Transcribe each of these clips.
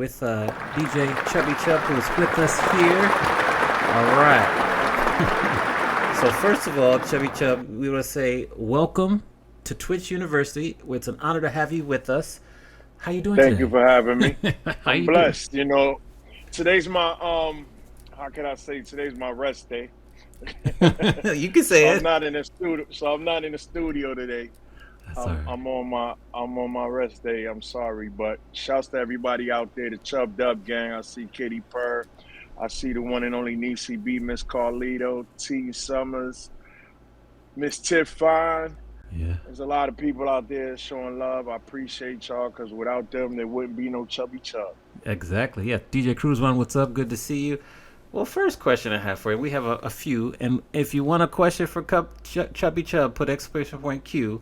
with DJ Chubby Chubb, who is with us here. All right. So first of all, Chubby Chubb, we want to say welcome to Twitch University. It's an honor to have you with us. How you doing Thank you today? for having me. How I'm you doing? blessed. Today's my how can I say today's my rest day. You can So say I'm it. not in the studio. So I'm not in the studio today. That's all I'm right. I'm on my I'm on my rest day. I'm sorry, but shouts to everybody out there, the Chub Dub gang. I see Kitty Purr. I see the one and only Niecy B, Miss Carlito, T Summers, Miss Tiff Fine. Yeah. There's a lot of people out there showing love. I appreciate y'all because without them, there wouldn't be no Chubby Chub. Exactly. Yeah. DJ Cruz One, what's up? Good to see you. Well, first question I have for you. We have a few, and if you want a question for Chubby Chubb, put exclamation point Q.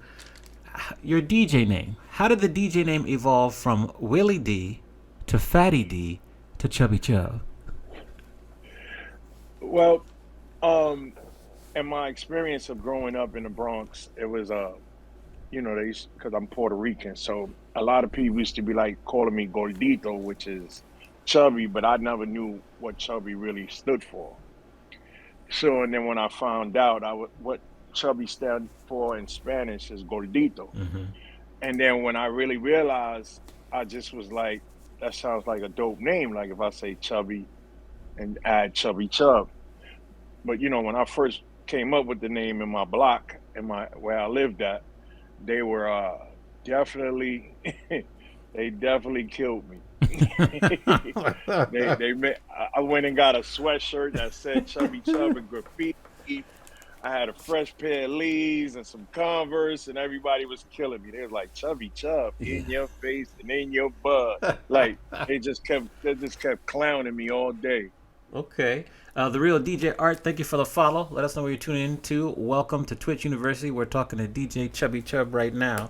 Your DJ name. How did the DJ name evolve from Willie D to Fatty D to Chubby Chubb? Well, um, in my experience of growing up in the Bronx, it was because I'm Puerto Rican, so a lot of people used to be like calling me Gordito, which is chubby, but I never knew what chubby really stood for. So, and then when I found out, what chubby stand for in Spanish is Gordito, Mm-hmm. and then when I really realized, I just was like, that sounds like a dope name. Like if I say chubby and add Chubby Chub. But when I first came up with the name in my block, in my where I lived at, they were definitely they definitely killed me. They made, I went and got a sweatshirt that said Chubby Chub and graffiti. I had a fresh pair of Lees and some Converse, and everybody was killing me. They was like Chubby Chub Yeah. in your face and in your butt. Like they just kept clowning me all day. Okay. The real DJ Art, thank you for the follow. Let us know where you're tuning in to. Welcome to Twitch University. We're talking to DJ Chubby Chubb right now.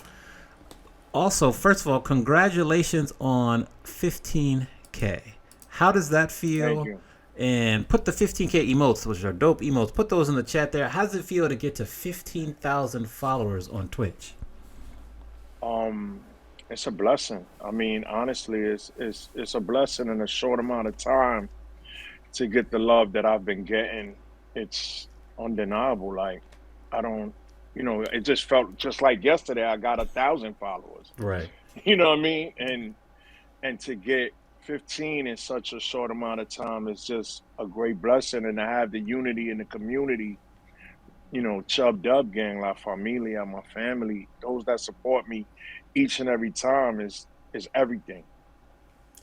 Also, first of all, congratulations on 15K. How does that Thank feel? you. And put the 15K emotes, which are dope emotes. Put those in the chat there. How does it feel to get to 15,000 followers on Twitch? Um, it's a blessing. I mean, honestly, it's a blessing in a short amount of time to get the love that I've been getting. It's undeniable. Like I don't, it just felt just like yesterday. I got 1,000 followers. Right. You know what I mean? And to get 15 in such a short amount of time is just a great blessing. And to have the unity in the community, Chub Dub Gang, La Familia, my family, those that support me each and every time is everything.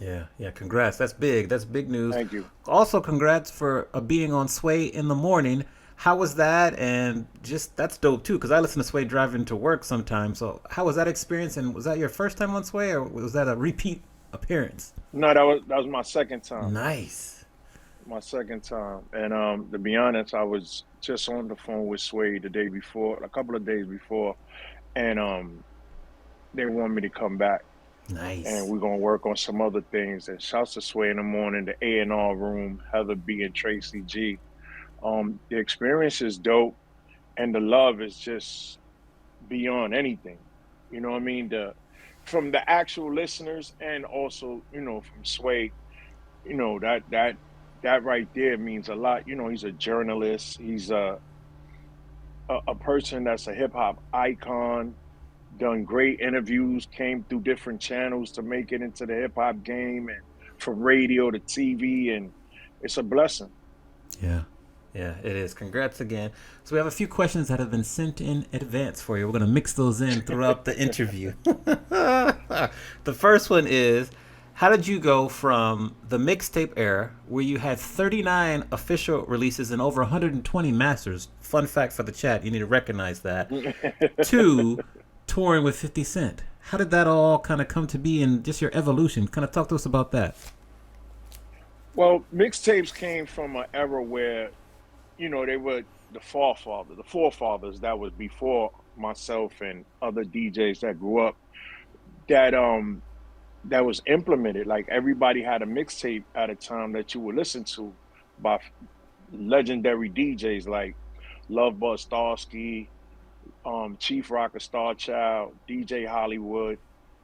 Yeah, yeah. Congrats. That's big. That's big news. Thank you. Also, congrats for being on Sway in the morning. How was that? And just that's dope too, because I listen to Sway driving to work sometimes. So, how was that experience? And was that your first time on Sway, or was that a repeat appearance? No, that was my second time. Nice. My second time. And to be honest, I was just on the phone with Sway the day before, a couple of days before, and they want me to come back and Nice. we're gonna work on some other things. And shouts to Sway in the morning, the A&R room, Heather B and Tracy G. The experience is dope and the love is just beyond anything. You know what I mean? The From the actual listeners and also, from Sway, that right there means a lot. He's a journalist. He's a person that's a hip hop icon, done great interviews, came through different channels to make it into the hip hop game and from radio to TV. And it's a blessing. Yeah. Yeah, it is. Congrats again. So we have a few questions that have been sent in advance for you. We're going to mix those in throughout the interview. The first one is, how did you go from the mixtape era, where you had 39 official releases and over 120 masters? Fun fact for the chat, you need to recognize that. To touring with 50 Cent. How did that all kind of come to be and just your evolution? Kind of talk to us about that. Well, mixtapes came from an era where, they were the forefathers that was before myself and other DJs that grew up that was implemented. Like everybody had a mixtape at a time that you would listen to by legendary DJs like Love Buzz Starsky, Chief Rocker Star Child, DJ Hollywood.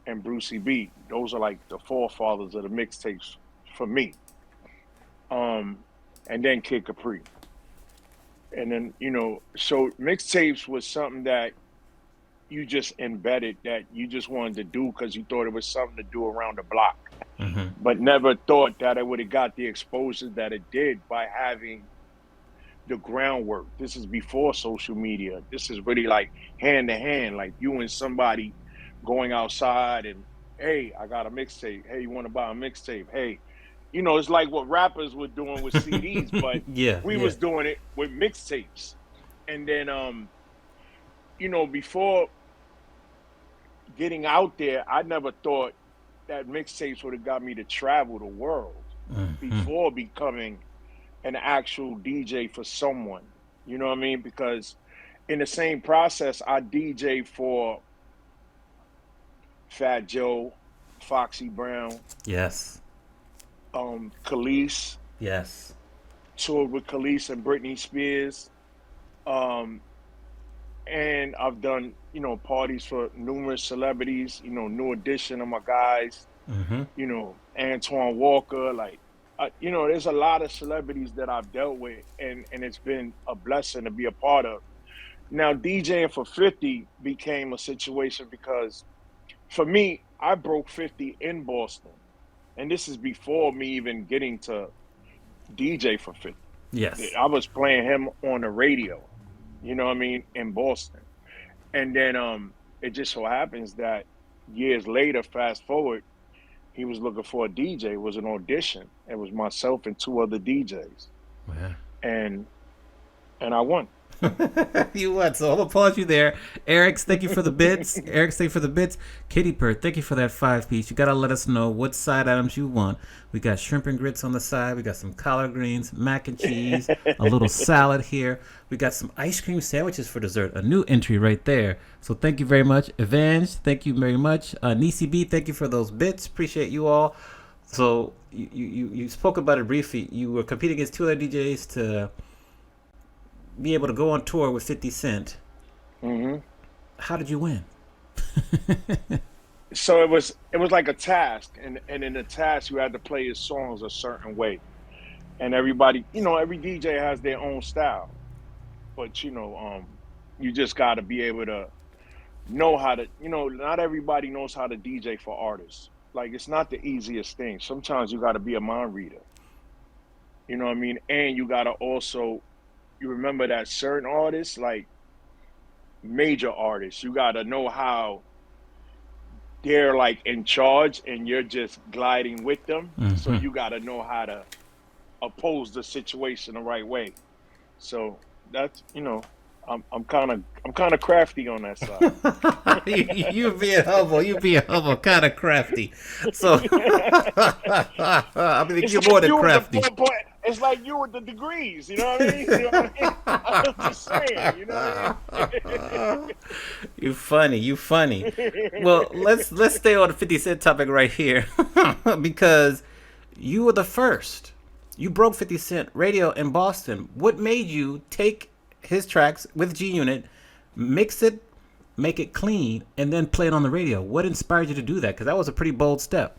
and Brucey B. Those are like the forefathers of the mixtapes for me. Um, and then Kid Capri. And then, so mixtapes was something that you just embedded, that you just wanted to do because you thought it was something to do around the block, Mm-hmm. but never thought that it would have got the exposure that it did by having the groundwork. This is before social media. This is really like hand to hand, like you and somebody going outside and, hey, I got a mixtape. Hey, you want to buy a mixtape? Hey, it's like what rappers were doing with CDs, but Yeah, we yeah. was doing it with mixtapes. And then, before getting out there, I never thought that mixtapes would have got me to travel the world Mm-hmm. before becoming an actual DJ for someone. You know what I mean? Because in the same process, I DJ for Fat Joe, Foxy Brown, Yes. Khalees, Yes. toured with Khalees and Britney Spears. Um, and I've done, parties for numerous celebrities, New Edition of my guys, Mm-hmm. Antoine Walker, like, there's a lot of celebrities that I've dealt with, and it's been a blessing to be a part of. Now, DJing for 50 became a situation because for me, I broke 50 in Boston. And this is before me even getting to DJ for 50. Yes. I was playing him on the radio, you know what I mean, in Boston. And then it just so happens that years later, fast forward, he was looking for a DJ. It was an audition. It was myself and two other DJs. Yeah. And I won. You what? So I'm gonna pause you there. Eric's, thank you for the bits. Eric's, thank you for the bits. Kitty Purr, thank you for that 5-piece. You gotta let us know what side items you want. We got shrimp and grits on the side. We got some collard greens, mac and cheese, a little salad here. We got some ice cream sandwiches for dessert. A new entry right there. So thank you very much. Evange, thank you very much. Nisi B, thank you for those bits. Appreciate you all. So you spoke about it briefly. You were competing against two other DJs to be able to go on tour with 50 Cent. hmm How did you win? So it was like a task, and in the task you had to play his songs a certain way. And everybody, every DJ has their own style, but you just got to be able to know how to, not everybody knows how to DJ for artists. Like, it's not the easiest thing. Sometimes you got to be a mind reader. You know what I mean? And you got to also, you remember that certain artists, like major artists, you got to know how they're like in charge and you're just gliding with them. So Mm-hmm. you got to know how to oppose the situation the right way. So that's, I'm kind of crafty on that side. you being humble. You being humble. Kind of crafty. So, I mean, It's you're like more than you with the crafty. point. It's like you with the degrees. You know what I mean? You know what I mean? I'm just saying. You know what You funny. You funny. I Well, mean? let's stay on the 50 Cent topic right here, because you were the first. You broke 50 Cent radio in Boston. What made you take his tracks with G Unit, mix it, make it clean, and then play it on the radio? What inspired you to do that? Because that was a pretty bold step.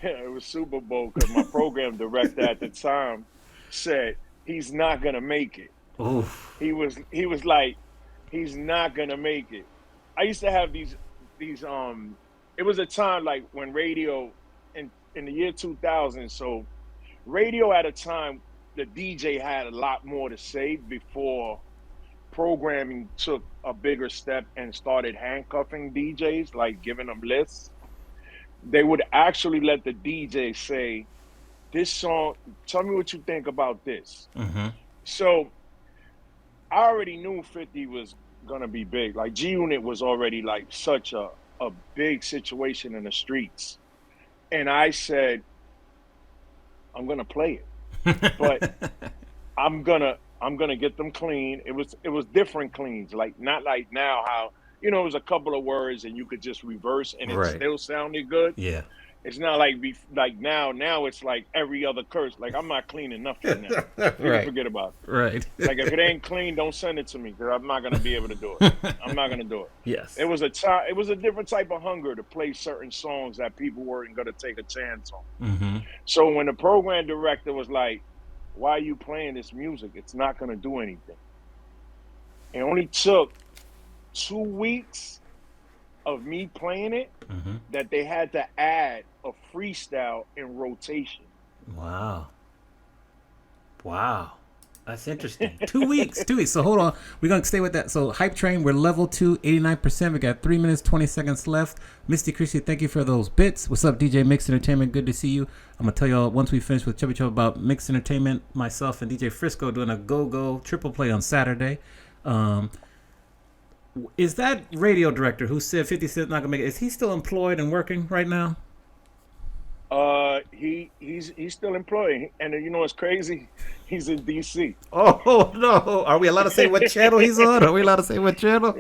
Yeah, it was Super Bowl because my program director at the time said he's not gonna make it. Oof. He was like, he's not gonna make it. I used to have these it was a time like when radio in the year 2000. So radio at a time, the DJ had a lot more to say before programming took a bigger step and started handcuffing DJs, like giving them lists. They would actually let the DJ say, this song, tell me what you think about this. Mm-hmm. So I already knew 50 was gonna be big. Like G Unit was already like such a big situation in the streets. And I said, I'm gonna play it. But I'm gonna get them clean. It was different cleans, like not like now how it was a couple of words and you could just reverse and it Right. still sounded good. Yeah. It's not like like now. Now it's like every other curse. Like I'm not cleaning nothing now. You can Right. forget about Right. it. Like if it ain't clean, don't send it to me because I'm not gonna be able to do it. I'm not gonna do it. It Yes. was a time. It was a different type of hunger to play certain songs that people weren't gonna take a chance on. Mm-hmm. So when the program director was like, "Why are you playing this music? It's not gonna do anything." It only took 2 weeks of me playing it Mm-hmm. that they had to add a freestyle in rotation. Wow. Wow. That's interesting. 2 weeks. 2 weeks. So hold on. We're going to stay with that. So Hype Train, we're level 2, 89%. We got 3 minutes, 20 seconds left. Misty Christie, thank you for those bits. What's up, DJ Mix Entertainment? Good to see you. I'm going to tell y'all once we finish with Chubby Chubb about Mix Entertainment, myself and DJ Frisco doing a go-go triple play on Saturday. Is that radio director who said 50 Cent not going to make it, is he still employed and working right now? He's still employed, and you know what's crazy? He's in DC. Oh, no. Are we allowed to say what channel he's on? Are we allowed to say what channel?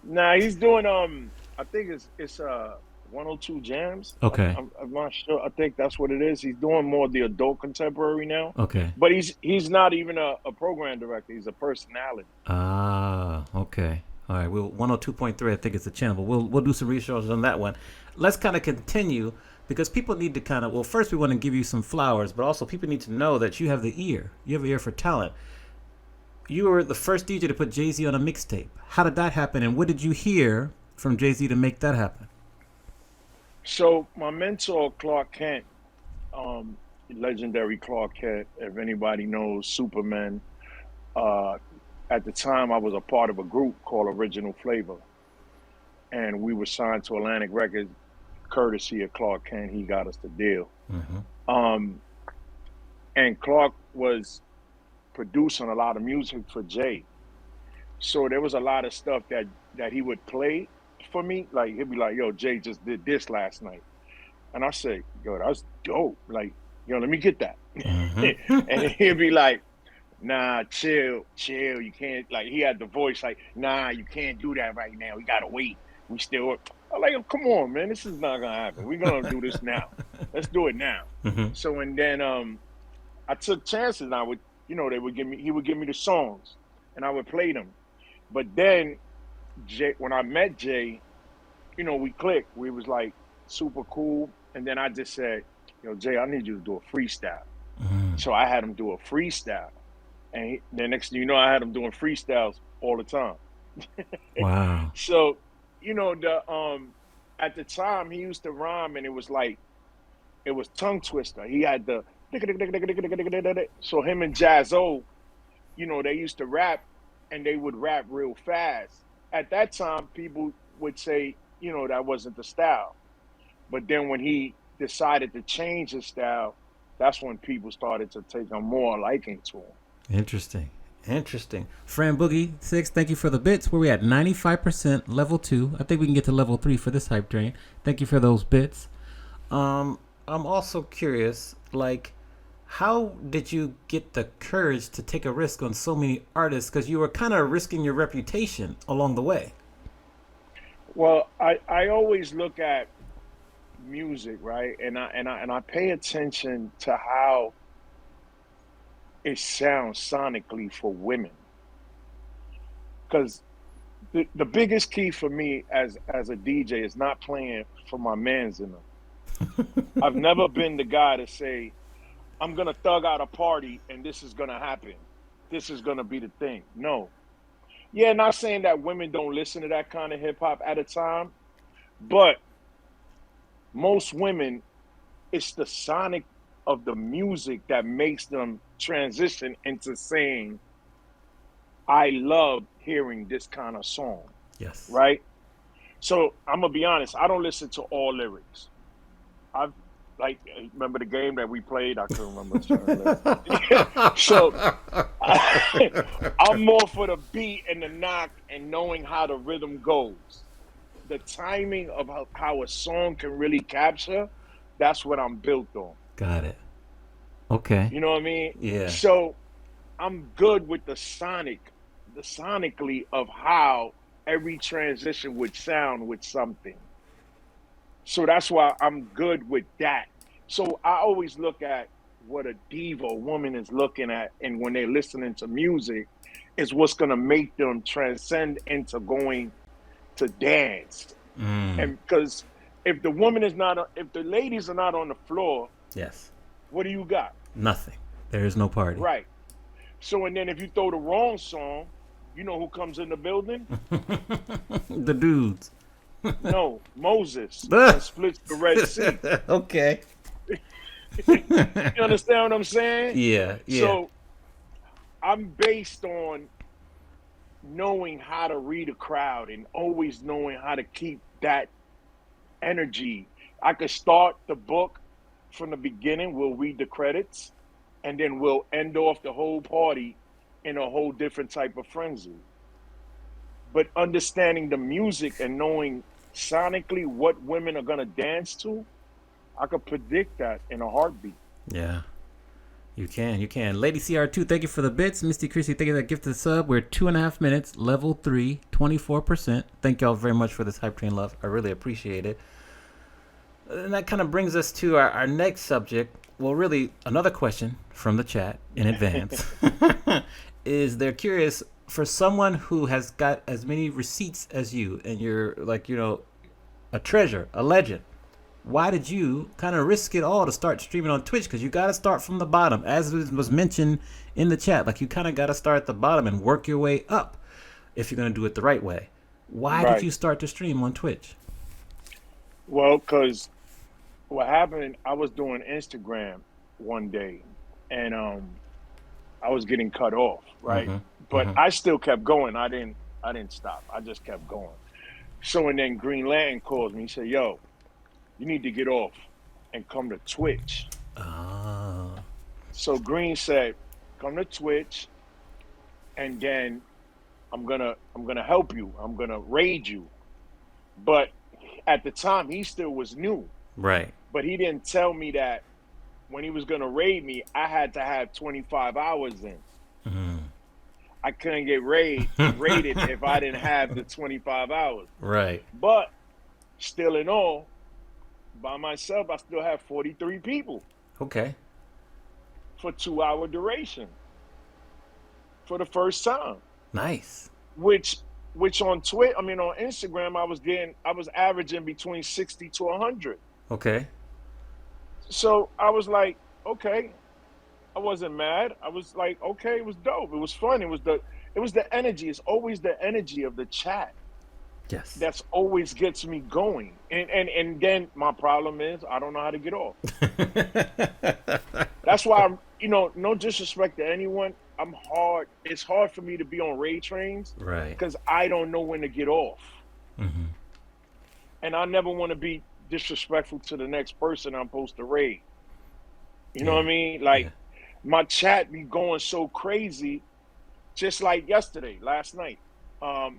Nah, he's doing I think it's 102 Jams. Okay. I'm not sure. I think that's what it is. He's doing more of the adult contemporary now. Okay. But he's not even a program director. He's a personality. Ah, okay. All right. We'll 102.3, I think it's the channel, but we'll do some research on that one. Let's kind of continue because people need to kind of, well, first we want to give you some flowers, but also people need to know that you have the ear. You have an ear for talent. You were the first DJ to put Jay-Z on a mixtape. How did that happen, and what did you hear from Jay-Z to make that happen? So my mentor Clark Kent, legendary Clark Kent, if anybody knows Superman, at the time I was a part of a group called Original Flavor, and we were signed to Atlantic Records, courtesy of Clark Kent. He got us the deal. Mm-hmm. And Clark was producing a lot of music for Jay, so there was a lot of stuff that he would play for me. Like he'd be like, "Yo, Jay just did this last night," and I say, "Yo, that's dope. Like, yo, let me get that." Mm-hmm. And he'd be like, "Nah, chill, chill. You can't." Like he had the voice like, "Nah, you can't do that right now. We gotta wait. We still." I'm like, "Oh, come on, man. This is not gonna happen. We're gonna do this now. Let's do it now." Mm-hmm. So and then I took chances. And I would, he would give me the songs, and I would play them. But then Jay, when I met Jay, we clicked. We was like super cool. And then I just said, "Yo, Jay, I need you to do a freestyle." Mm-hmm. So I had him do a freestyle. And the next thing you know, I had him doing freestyles all the time. Wow. So, the at the time he used to rhyme, and it was tongue twister. He had the so him and Jazzo, they used to rap, and they would rap real fast. At that time, people would say, that wasn't the style. But then when he decided to change his style, that's when people started to take a more liking to him. Interesting. Interesting. Fran Boogie 6, thank you for the bits. Where we at? 95%, level 2. I think we can get to level 3 for this hype train. Thank you for those bits. I'm also curious, like, how did you get the courage to take a risk on so many artists? Because you were kind of risking your reputation along the way. Well, I always look at music, right? And I pay attention to how it sounds sonically for women. Because the biggest key for me as a DJ is not playing for my mans in them. I've never been the guy to say, "I'm gonna thug out a party and this is gonna happen. This is gonna be the thing." No. Yeah, not saying that women don't listen to that kind of hip hop at a time, but most women, it's the sonic of the music that makes them transition into saying, "I love hearing this kind of song." Yes. Right? So I'm gonna be honest, I don't listen to all lyrics. I've remember the game that we played? I couldn't remember. So I'm more for the beat and the knock and knowing how the rhythm goes. The timing of how a song can really capture, that's what I'm built on. Got it. Okay. You know what I mean? Yeah. So I'm good with the sonically of how every transition would sound with something. So that's why I'm good with that. So I always look at what a diva woman is looking at, and when they're listening to music, is what's gonna make them transcend into going to dance. Mm, And because if the ladies are not on the floor, yes. what do you got? Nothing. There is no party. Right. So and then if you throw the wrong song, you know who comes in the building? The dudes. No, Moses and splits the Red Sea. Okay. You understand what I'm saying? Yeah, yeah. So I'm based on knowing how to read a crowd and always knowing how to keep that energy. I could start the book from the beginning, we'll read the credits, and then we'll end off the whole party in a whole different type of frenzy. But understanding the music and knowing sonically what women are going to dance to, I could predict that in a heartbeat. Yeah. You can, you can. Lady CR2, thank you for the bits. Misty Chrissy, thank you for that gift of the sub. We're 2.5 minutes, level 3, 24%. Thank y'all very much for this Hype Train love. I really appreciate it. And that kind of brings us to our next subject. Well, really, another question from the chat in advance is they're curious for someone who has got as many receipts as you and you're like, a treasure, a legend. Why did you kind of risk it all to start streaming on Twitch? Because you got to start from the bottom, as was mentioned in the chat. Like you kind of got to start at the bottom and work your way up if you're going to do it the right way. Why did Right. you start to stream on Twitch? Well, because what happened, I was doing Instagram one day and I was getting cut off, right? Mm-hmm. But Mm-hmm. I still kept going. I didn't stop. I just kept going. So and then Green Lantern calls me. He said, "Yo, you need to get off and come to Twitch." Oh. So Green said, "Come to Twitch, and then I'm gonna help you. I'm gonna raid you." But at the time, he still was new. Right. But he didn't tell me that when he was gonna raid me, I had to have 25 hours in. I couldn't get raided if I didn't have the 25 hours. Right. But still in all, by myself, I still have 43 people Okay. for 2 hour duration for the first time. Nice. Which on Twitter, on Instagram, I was averaging between 60 to 100. Okay. So I was like, okay, I wasn't mad. I was like, okay, it was dope. It was fun. It was the energy. It's always the energy of the chat Yes. that's always gets me going. And then my problem is I don't know how to get off. That's why no disrespect to anyone. I'm hard. It's hard for me to be on raid trains Right. because I don't know when to get off. Mm-hmm. And I never want to be disrespectful to the next person I'm supposed to raid. You know Yeah. what I mean? Yeah. Like my chat be going so crazy, just like last night. Um,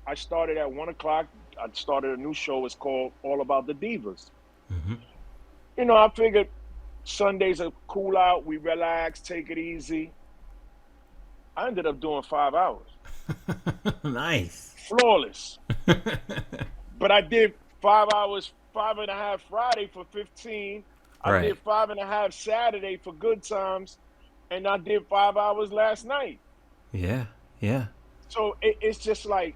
I started at 1 o'clock. I started a new show. It's called All About the Divas. Mm-hmm. I figured Sundays are cool out. We relax, take it easy. I ended up doing 5 hours, Nice. flawless. But I did 5 hours, 5.5 Friday for 15. I Right. did 5.5 Saturday for good times, and I did 5 hours last night. Yeah. Yeah. So it's just like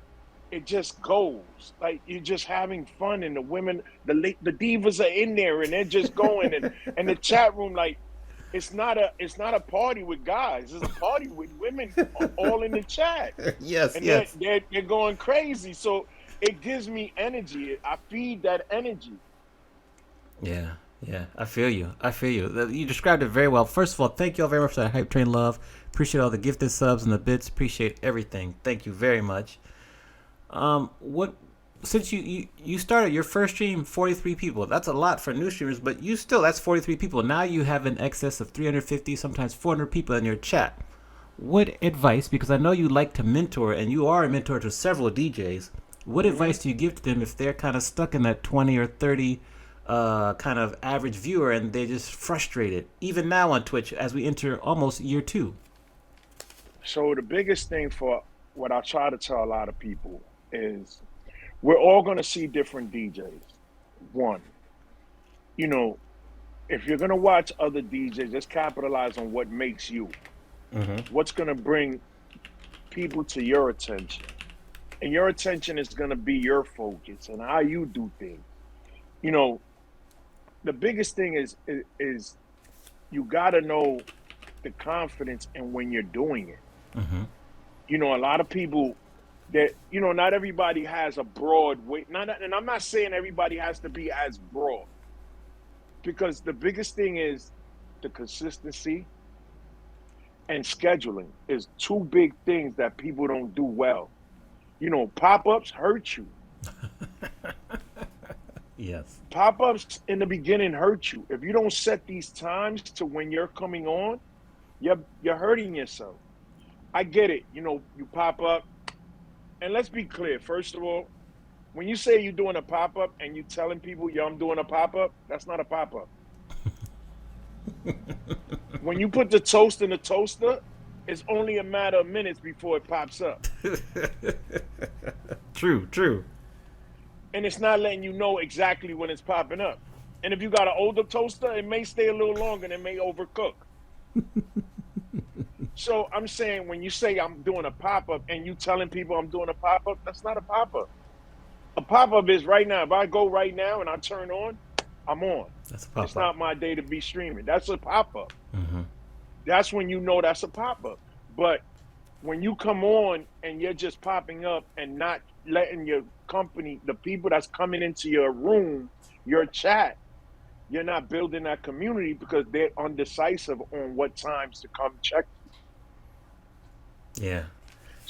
it just goes. Like you're just having fun, and the women, the divas are in there, and they're just going, and the chat room like it's not a party with guys. It's a party with women all in the chat, Yes. and Yes. they're going crazy. So it gives me energy. I feed that energy. Yeah, yeah, I feel you. I feel you. You described it very well. First of all, thank you all very much for that Hype Train love. Appreciate all the gifted subs and the bits. Appreciate everything. Thank you very much. What since you started your first stream, 43 people. That's a lot for new streamers, but that's 43 people. Now you have an excess of 350, sometimes 400 people in your chat. What advice? Because I know you like to mentor, and you are a mentor to several DJs. What advice do you give to them if they're kind of stuck in that 20 or 30 kind of average viewer and they're just frustrated, even now on Twitch as we enter almost year 2? So the biggest thing for what I try to tell a lot of people is we're all going to see different DJs. one, you know, if you're gonna watch other DJs, just capitalize on what makes you. Mm-hmm. What's gonna bring people to your attention, and your attention is gonna be your focus and how you do things. You know, the biggest thing is you gotta know the confidence in when you're doing it. Mm-hmm. You know, a lot of people that not everybody has a broad way. And I'm not saying everybody has to be as broad, because the biggest thing is the consistency and scheduling is two big things that people don't do well. You know, pop-ups hurt you. Yes. Pop-ups in the beginning hurt you. If you don't set these times to when you're coming on, you're hurting yourself. I get it. You know, you pop up, and let's be clear. First of all, when you say you're doing a pop-up and you telling people, yo, I'm doing a pop-up, that's not a pop-up. When you put the toast in the toaster, it's only a matter of minutes before it pops up. True, true. And it's not letting you know exactly when it's popping up. And if you got an older toaster, it may stay a little longer and it may overcook. So I'm saying, when you say I'm doing a pop-up and you telling people I'm doing a pop-up, that's not a pop-up. A pop-up is right now. If I go right now and I turn on, I'm on. That's a pop-up. It's not my day to be streaming. That's a pop-up. Mm-hmm. That's when you know that's a pop-up. But when you come on and you're just popping up and not letting your company, the people that's coming into your room, your chat, you're not building that community because they're undecisive on what times to come check. Yeah.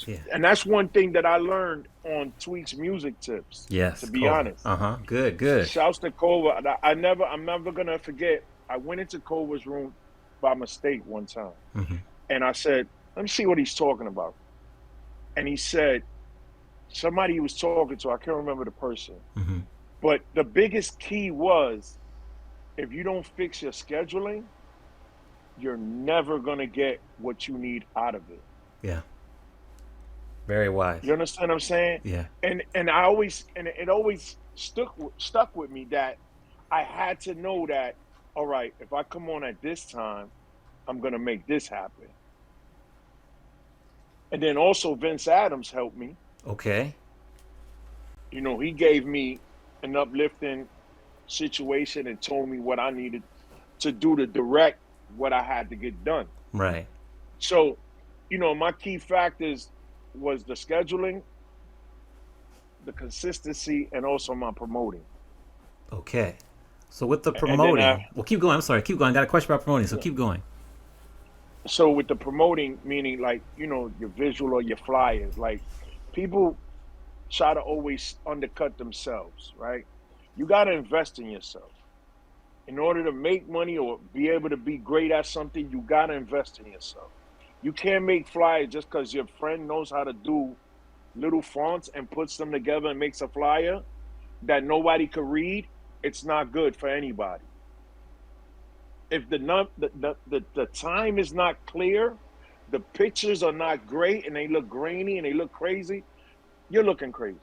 Yeah. And that's one thing that I learned on Tweak's music tips. Yes. To be honest. Uh-huh. Good, good. Shouts to Kova. I'm never gonna forget. I went into Kova's room by mistake one time. Mm-hmm. And I said, let me see what he's talking about. And he said, somebody he was talking to, I can't remember the person. Mm-hmm. But the biggest key was, if you don't fix your scheduling, you're never gonna get what you need out of it. Yeah. Very wise. You understand what I'm saying? Yeah. And I always, and it always stuck with me that I had to know that, all right, if I come on at this time, I'm gonna make this happen. And then also Vince Adams helped me. Okay. You know, he gave me an uplifting situation and told me what I needed to do to direct what I had to get done. Right. So, you know, my key factors was the scheduling, the consistency, and also my promoting. Okay. So with the promoting, well, keep going. I'm sorry. Keep going. I got a question about promoting, so keep going. So with the promoting, meaning like, you know, your visual or your flyers, like people try to always undercut themselves, right? You got to invest in yourself. In order to make money or be able to be great at something, you got to invest in yourself. You can't make flyers just because your friend knows how to do little fonts and puts them together and makes a flyer that nobody could read. It's not good for anybody. If the time is not clear, the pictures are not great, and they look grainy and they look crazy, you're looking crazy.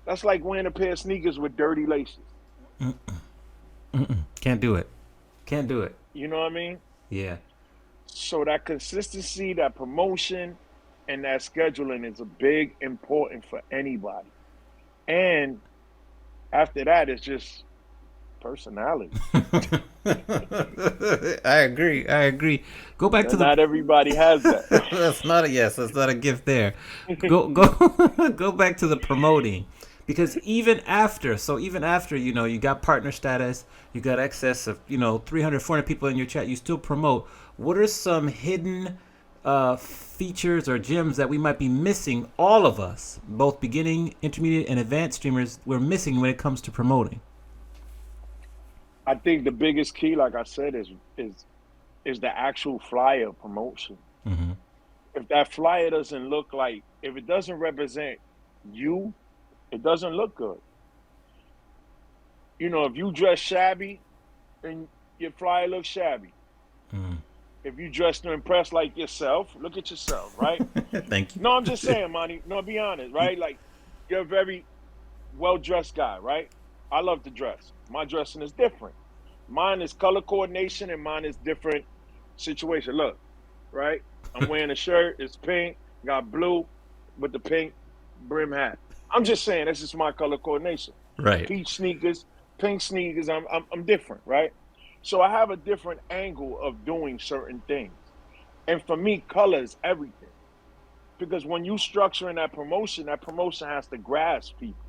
That's like wearing a pair of sneakers with dirty laces. Mm-mm. Mm-mm. Can't do it. Can't do it. You know what I mean? Yeah. So that consistency, that promotion, and that scheduling is a big important for anybody. And after that, it's just personality. I agree. Go back to not everybody has that. That's not a yes. That's not a gift there. Go go back to the promoting, because even after, you got partner status, you got excess of 300, 400 people in your chat, you still promote. What are some hidden features or gems that we might be missing? All of us, both beginning, intermediate, and advanced streamers, we're missing when it comes to promoting. I think the biggest key, like I said, is the actual flyer promotion. Mm-hmm. If that flyer doesn't look like, if it doesn't represent you, it doesn't look good. If you dress shabby, then your flyer looks shabby. Mm. If you dress to impress like yourself, look at yourself, right? Thank you. No, I'm just saying, Monty. No, be honest, right? Like, you're very well-dressed guy, right? I love to dress. My dressing is different. Mine is color coordination and mine is different situation. Look, right? I'm wearing a shirt, it's pink, got blue with the pink brim hat. I'm just saying this is my color coordination. Right. Peach sneakers, pink sneakers, I'm different, right? So I have a different angle of doing certain things. And for me, color is everything. Because when you structuring that promotion has to grasp people.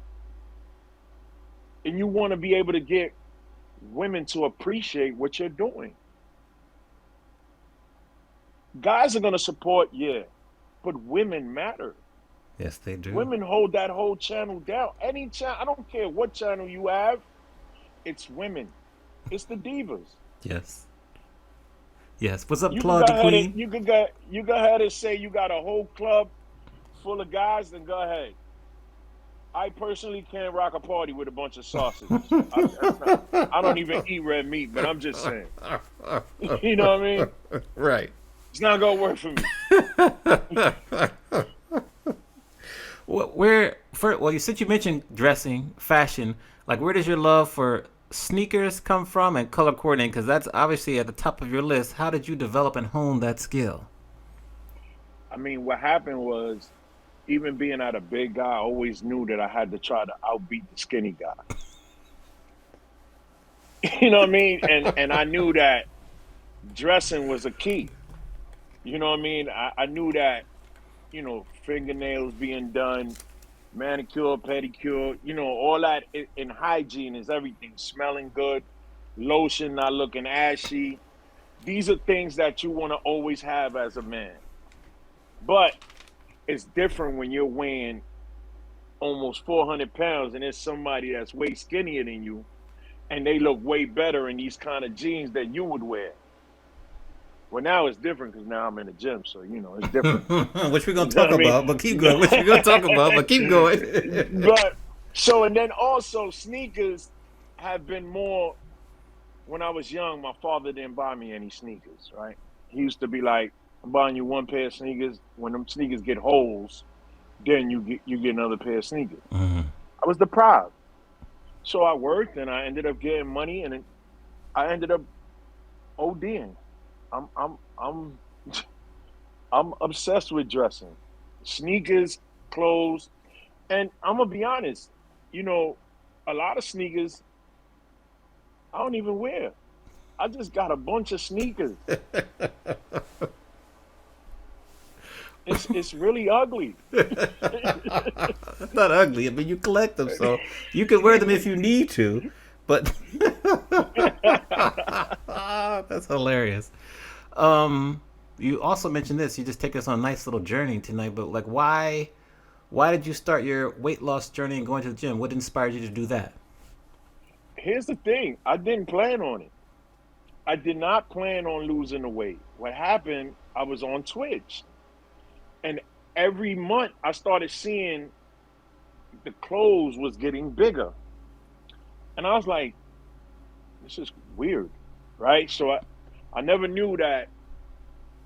And you want to be able to get women to appreciate what you're doing. Guys are going to support, yeah, but women matter. Yes, they do. Women hold that whole channel down. Any channel, I don't care what channel you have, it's women. It's the divas. Yes. Yes. What's up, You can go Claudia ahead and Queen? you go ahead and say you got a whole club full of guys, then go ahead. I personally can't rock a party with a bunch of sausages. I don't even eat red meat, but I'm just saying. You know what I mean? Right. It's not gonna work for me. Well, you since you mentioned dressing, fashion, like where does your love for sneakers come from and color coordinating? Because that's obviously at the top of your list. How did you develop and hone that skill? I mean, what happened was, even being at a big guy, I always knew that I had to try to outbeat the skinny guy. You know what I mean? And I knew that dressing was a key. You know what I mean? I knew that, fingernails being done, manicure, pedicure, all that in hygiene is everything. Smelling good, lotion not looking ashy. These are things that you want to always have as a man. But it's different when you're weighing almost 400 pounds and there's somebody that's way skinnier than you and they look way better in these kind of jeans that you would wear. Well, now it's different because now I'm in the gym, so it's different. Which we're gonna You know talk what I mean? about, but keep going. Which we're gonna talk about, but keep going. But and then also sneakers have been more. When I was young, my father didn't buy me any sneakers, right? He used to be like, I'm buying you one pair of sneakers. When them sneakers get holes, then you get another pair of sneakers. Mm-hmm. I was deprived. So I worked and I ended up getting money and I ended up ODing. I'm I'm obsessed with dressing. Sneakers, clothes, and I'm gonna be honest, a lot of sneakers I don't even wear. I just got a bunch of sneakers. It's really ugly. It's not ugly. I mean, you collect them, so you can wear them if you need to. But that's hilarious. You also mentioned this. You just take us on a nice little journey tonight. But like, why did you start your weight loss journey and going to the gym? What inspired you to do that? Here's the thing. I didn't plan on it. I did not plan on losing the weight. What happened, I was on Twitch. And every month I started seeing the clothes was getting bigger. And I was like, this is weird, right? So I never knew that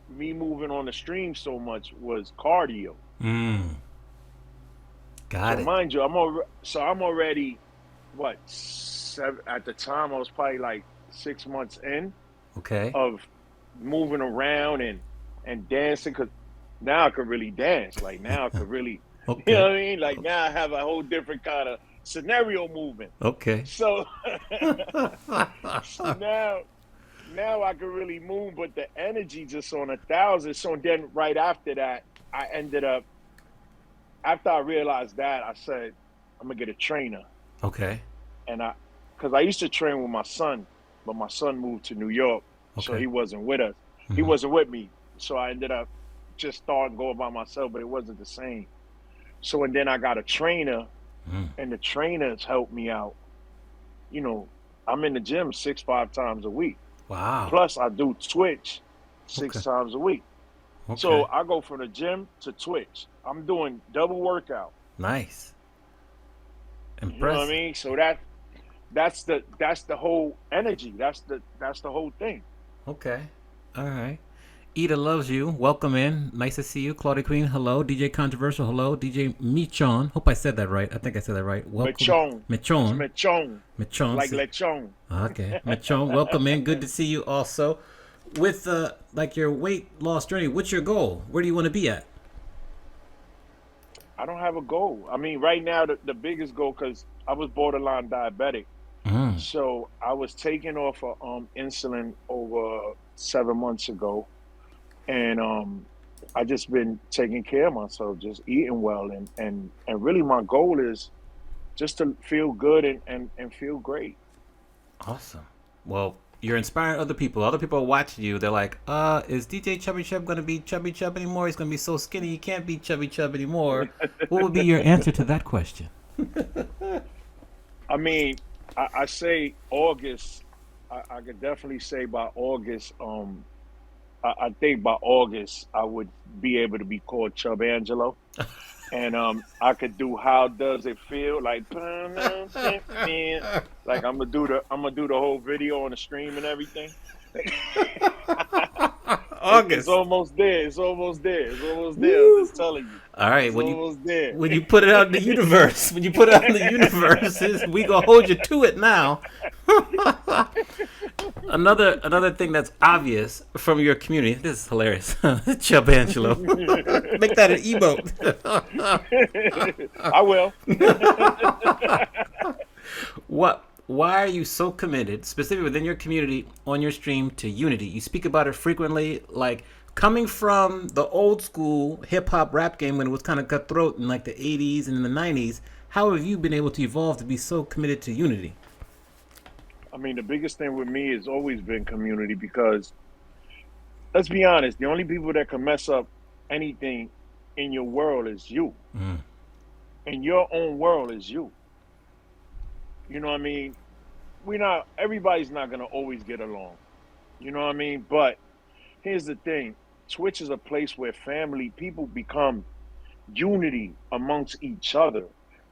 me moving on the stream so much was cardio. Got So it. mind you, I'm already what, at the time I was probably like 6 months in Okay. of moving around and dancing, because now I could really dance. Like now I could really, you know Okay. what I mean? Like now I have a whole different kind of scenario movement. Okay. So, so now I can really move, but the energy just on 1,000. So then right after that, I ended up, after I realized that, I said, I'm gonna get a trainer. Okay. And because I used to train with my son, but my son moved to New York, so Okay. he wasn't with us. He Mhm. wasn't with me. So I ended up just starting going by myself, but it wasn't the same. So, and then I got a trainer, Mm. and the trainers helped me out. I'm in the gym 5 times a week. Wow. Plus, I do Twitch Okay. 6 times a week. So Okay. I go from the gym to Twitch. I'm doing double workout. Nice. You know what I Impressive. mean? So that's the whole energy. That's the whole thing. Okay. All right. Ida loves you. Welcome in. Nice to see you. Claudia Queen, hello. DJ Controversial, hello. DJ Michon. Hope I said that right. I think I said that right. Welcome. Mechon. It's Michon. mechon. Michon. Like lechon. Okay. Michon, welcome in. Good to see you also. With like your weight loss journey, what's your goal? Where do you want to be at? I don't have a goal. I mean, right now, the biggest goal, because I was borderline diabetic. Mm. So I was taken off of insulin over 7 months ago. And I just been taking care of myself, just eating well. And really my goal is just to feel good and feel great. Awesome. Well, you're inspiring other people. Other people are watching you. They're like, is DJ Chubby Chubb going to be Chubby Chubb anymore? He's going to be so skinny he can't be Chubby Chubb anymore. What would be your answer to that question? I mean, I say August. I could definitely say by August. I think by August I would be able to be called Chub Angelo, and I could do How Does It Feel, like I'm gonna do the whole video on the stream and everything. It's August. almost there. It's almost there. It's almost there. Woo. I'm just telling you. All right, It's almost there. when you put it out in the universe, we gonna hold you to it now. Another thing that's obvious from your community. This is hilarious. Chub Angelo. Make that an emote. I will. Why are you so committed, specifically within your community, on your stream, to unity? You speak about it frequently, like coming from the old school hip hop rap game when it was kind of cutthroat in like the 80s and in the 90s. How have you been able to evolve to be so committed to unity? I mean, the biggest thing with me has always been community, because let's be honest, the only people that can mess up anything in your world is you. Mm. In your own world is you. You know what I mean? Everybody's not going to always get along. You know what I mean? But here's the thing. Twitch is a place where people become unity amongst each other.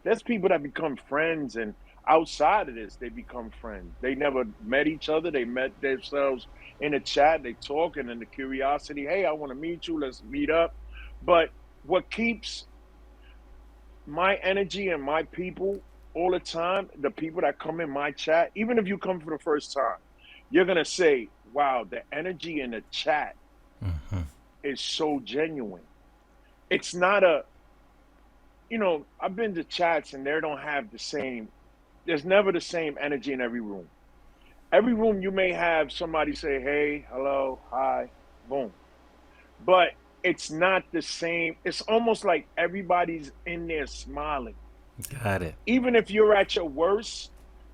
There's people that become friends, and outside of this, they become friends. They never met each other. They met themselves in a chat. They talk, and then the curiosity, hey, I want to meet you. Let's meet up. But what keeps my energy and my people all the time, the people that come in my chat, even if you come for the first time, you're going to say, wow, the energy in the chat is so genuine. It's not I've been to chats and they don't have there's never the same energy in every room. Every room you may have somebody say, hey, hello, hi, boom. But it's not the same. It's almost like everybody's in there smiling. Got it. Even if you're at your worst,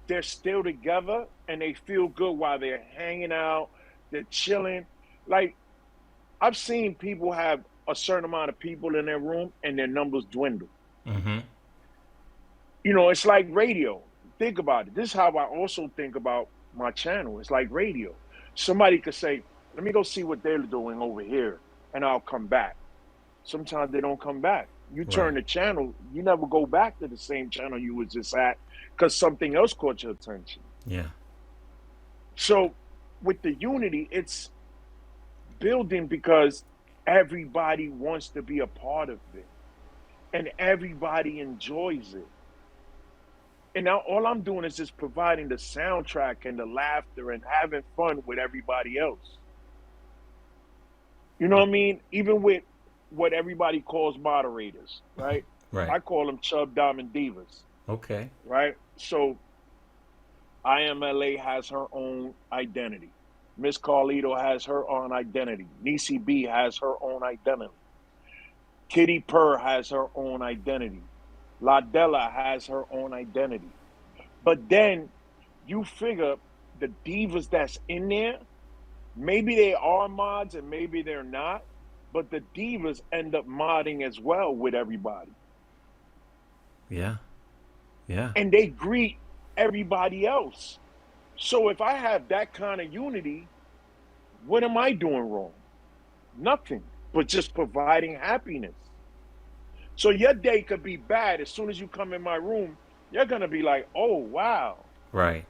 they're still together and they feel good while they're hanging out, they're chilling. Like, I've seen people have a certain amount of people in their room and their numbers dwindle. Mm-hmm. It's like radio. Think about it. This is how I also think about my channel. It's like radio. Somebody could say, let me go see what they're doing over here, and I'll come back. Sometimes they don't come back. You turn the channel, you never go back to the same channel you was just at because something else caught your attention. Yeah. So with the unity, it's building because everybody wants to be a part of it and everybody enjoys it. And now all I'm doing is just providing the soundtrack and the laughter and having fun with everybody else. You know what I mean? Even with what everybody calls moderators, right? Right. I call them Chub Diamond Divas. Okay. Right? So IMLA has her own identity. Miss Carlito has her own identity. Niecy B has her own identity. Kitty Purr has her own identity. La Della has her own identity. But then you figure the divas that's in there, maybe they are mods and maybe they're not, but the divas end up modding as well with everybody. Yeah. Yeah. And they greet everybody else. So if I have that kind of unity, what am I doing wrong? Nothing, but just providing happiness. So your day could be bad. As soon as you come in my room, you're going to be like, oh, wow. Right.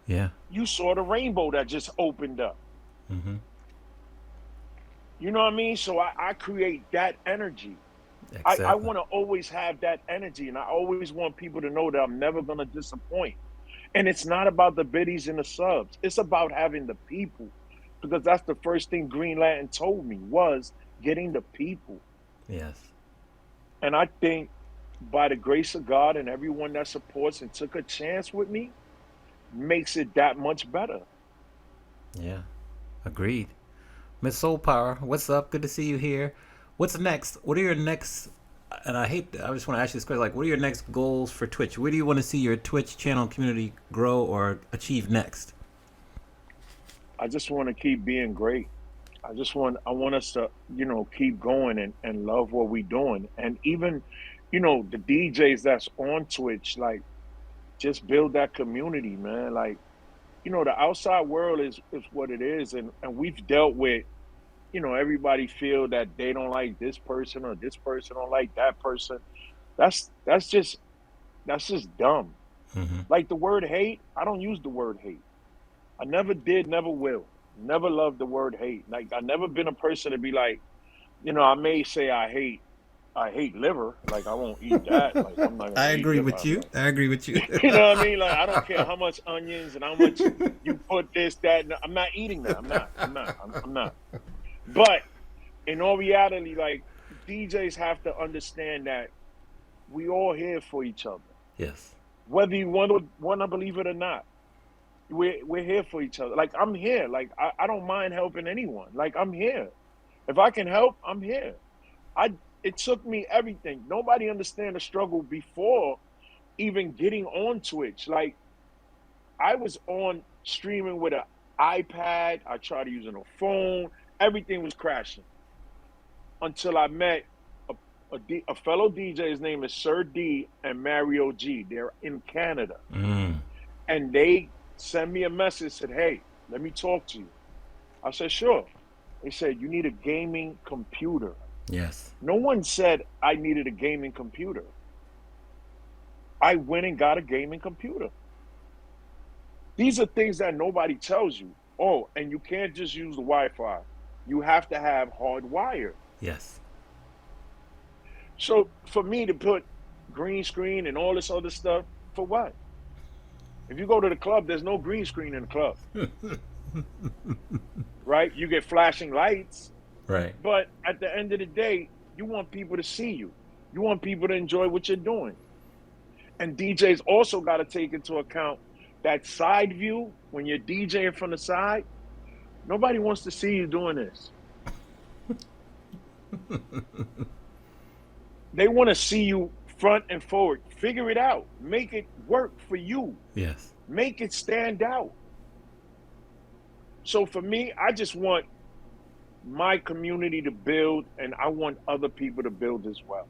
Yeah. You saw the rainbow that just opened up. Mm-hmm. You know what I mean? So I create that energy. I Exactly. want to always have that energy, and I always want people to know that I'm never going to disappoint. And it's not about the biddies and the subs. It's about having the people, because that's the first thing Green Lantern told me was getting the people. Yes. And I think by the grace of God and everyone that supports and took a chance with me makes it that much better. Yeah. Agreed. Miss Soul Power, what's up? Good to see you here. What's next? What are your next? And I just want to ask you this question: like, what are your next goals for Twitch? Where do you want to see your Twitch channel community grow or achieve next? I just want to keep being great. I want us to, keep going and love what we're doing. And even, the DJs that's on Twitch, like just build that community, man. Like, the outside world is what it is. And we've dealt with, everybody feel that they don't like this person or this person don't like that person. That's that's just that's just dumb. Mm-hmm. Like the word hate, I don't use the word hate. I never did, never will. Never loved the word hate. Like I never been a person to be like, I may say I hate liver. Like I won't eat that. Like I'm not I gonna eat agree liver. with I'm you. like, I agree with you. you know what I mean? Like I don't care how much onions and how much you put this, that. No, I'm not eating that. I'm not. I'm not. But in all reality, like DJs have to understand that we all here for each other, Yes. whether you want to believe it or not. We're here for each other. Like I'm here. Like I don't mind helping anyone. Like I'm here. If I can help, I'm here. I It took me everything. Nobody understand the struggle before even getting on Twitch. Like I was on streaming with an iPad. I tried using a phone. Everything was crashing until I met a fellow DJ. His name is Sir D and Mario G. They're in Canada, Mm. and they sent me a message. Said, "Hey, let me talk to you." I said, "Sure." They said, "You need a gaming computer." Yes. No one said I needed a gaming computer. I went and got a gaming computer. These are things that nobody tells you. Oh, and you can't just use the Wi-Fi. You have to have hardwired. Yes. So for me to put green screen and all this other stuff, for what? If you go to the club, there's no green screen in the club, right? You get flashing lights, Right. but at the end of the day, you want people to see you. You want people to enjoy what you're doing. And DJs also got to take into account that side view when you're DJing from the side. Nobody wants to see you doing this. They want to see you front and forward. Figure it out. Make it work for you. Yes. Make it stand out. So for me, I just want my community to build, and I want other people to build as well.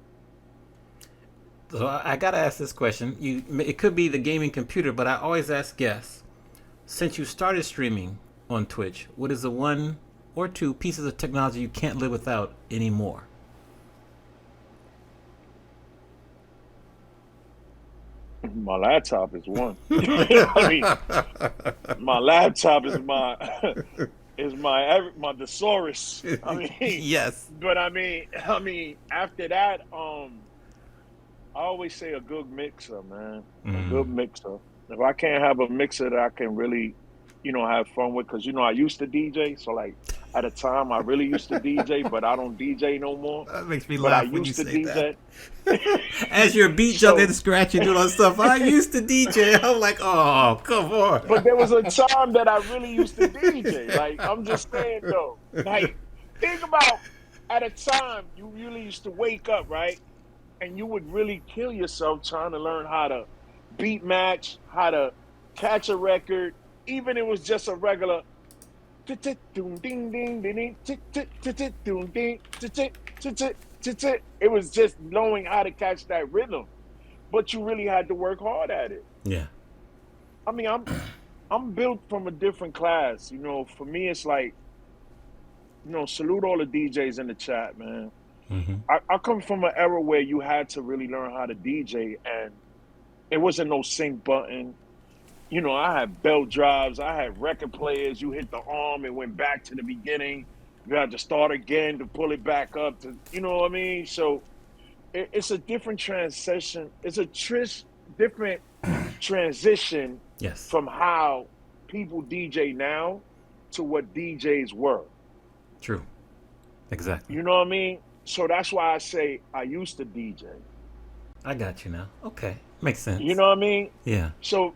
So I gotta ask this question. It could be the gaming computer, but I always ask guests. Since you started streaming on Twitch, what is the one or two pieces of technology you can't live without anymore? My laptop is one. I mean, my laptop is my my thesaurus. I mean, Yes. but I mean, after that, I always say a good mixer, man. A good Mm. mixer. If I can't have a mixer that I can really, have fun with, because I used to DJ. So like at a time, I really used to DJ, but I don't DJ no more. That makes me But I laugh when you used to say that. DJ. As you're beat jumping, So, scratching, doing all that stuff. I used to DJ. I'm like, oh, come but on. there was a time that I really used to DJ. Like I'm just saying though. Like think about at a time you really used to wake up, right? And you would really kill yourself trying to learn how to beat match, how to catch a record, even if it was just a regular it was just knowing how to catch that rhythm. But you really had to work hard at it. Yeah. I mean, I'm built from a different class. For me it's like, salute all the DJs in the chat, man. Mm-hmm. I come from an era where you had to really learn how to DJ, and it wasn't no sync button. I had belt drives, I had record players. You hit the arm, it went back to the beginning. You have to start again to pull it back up to, you know what I mean? So it's a different transition. It's a different transition Yes. from how people DJ now to what DJs were. True. Exactly. You know what I mean? So that's why I say I used to DJ. I got you now. Okay. Makes You sense. know what I mean? Yeah. So,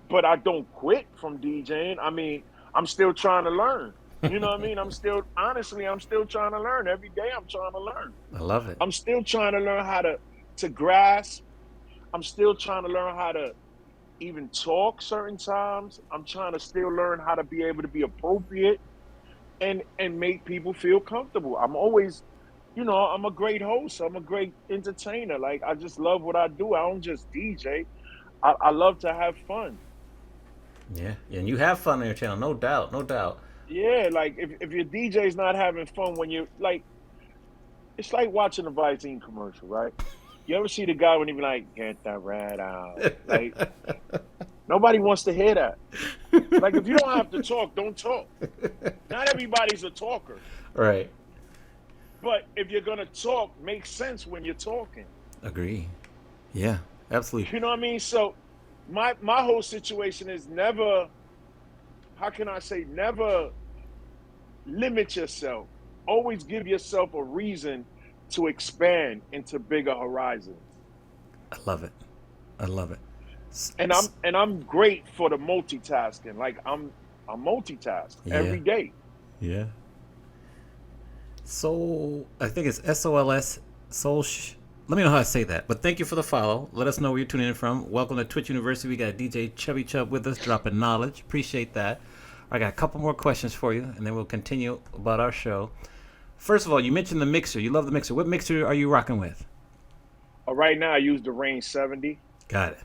but I don't quit from DJing. I mean, I'm still trying to learn. You know what I mean? I'm still trying to learn. Every day I'm trying to learn. I love it. I'm still trying to learn how to grasp. I'm still trying to learn how to even talk certain times. I'm trying to still learn how to be able to be appropriate and make people feel comfortable. I'm always, I'm a great host. I'm a great entertainer. Like I just love what I do. I don't just DJ. I love to have fun. Yeah. And you have fun on your channel. No doubt. No doubt. Yeah, like if your DJ's not having fun when you like, it's like watching a Visine commercial, right? You ever see the guy when he be like, "Get the rat out"? Like nobody wants to hear that. Like if you don't have to talk, don't talk. Not everybody's a talker, Right. but if you're gonna talk, make sense when you're talking. Agree. Yeah. Absolutely. You know what I mean? So my whole situation is never. How can I say never limit yourself? Always give yourself a reason to expand into bigger horizons. I love it. I love it. And I'm great for the multitasking. Like I multitask Yeah. every day. Yeah. So I think it's SOLS Soul. Let me know how I say that. But thank you for the follow. Let us know where you're tuning in from. Welcome to Twitch University. We got DJ Chubby Chubb with us, dropping knowledge. Appreciate that. I got a couple more questions for you, and then we'll continue about our show. First of all, you mentioned the mixer. You love the mixer. What mixer are you rocking with? Right now I use the Rain 70. Got it.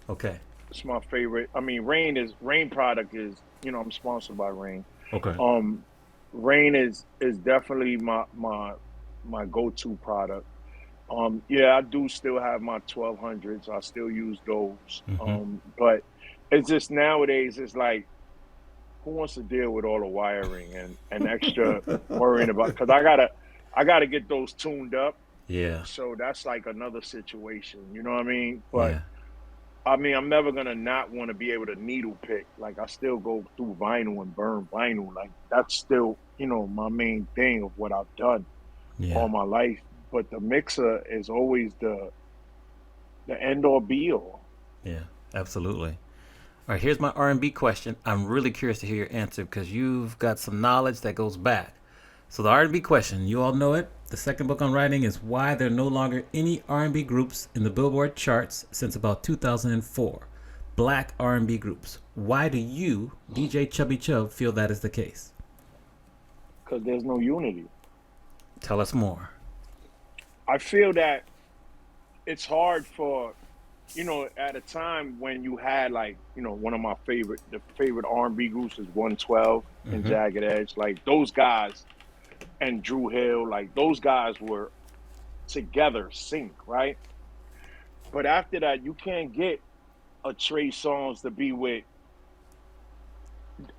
Okay. It's my favorite. I mean, Rain product is, I'm sponsored by Rain. Okay. Rain is definitely my go-to product. Yeah, I do still have my 1200s. I still use those. Mm-hmm. But it's just nowadays it's like who wants to deal with all the wiring and extra worrying about because I gotta get those tuned up. Yeah. So that's like another situation. You know what I mean? But Yeah. I mean, I'm never gonna not want to be able to needle pick. Like I still go through vinyl and burn vinyl. Like that's still, my main thing of what I've done all Yeah. my life. But the mixer is always the end all be all. Yeah. Absolutely. All right, here's my R&B question. I'm really curious to hear your answer because you've got some knowledge that goes back. So the R&B question, you all know it. The second book on writing is why there are no longer any R&B groups in the Billboard charts since about 2004. Black R&B groups. Why do you, DJ Chubby Chubb, feel that is the case? Because there's no unity. Tell us more. I feel that it's hard for, at a time when you had like, one of my the favorite R&B groups is 112 and Jagged Edge. Like those guys and Drew Hill, like those guys were together sync, right? But after that, you can't get a Trey Songz to be with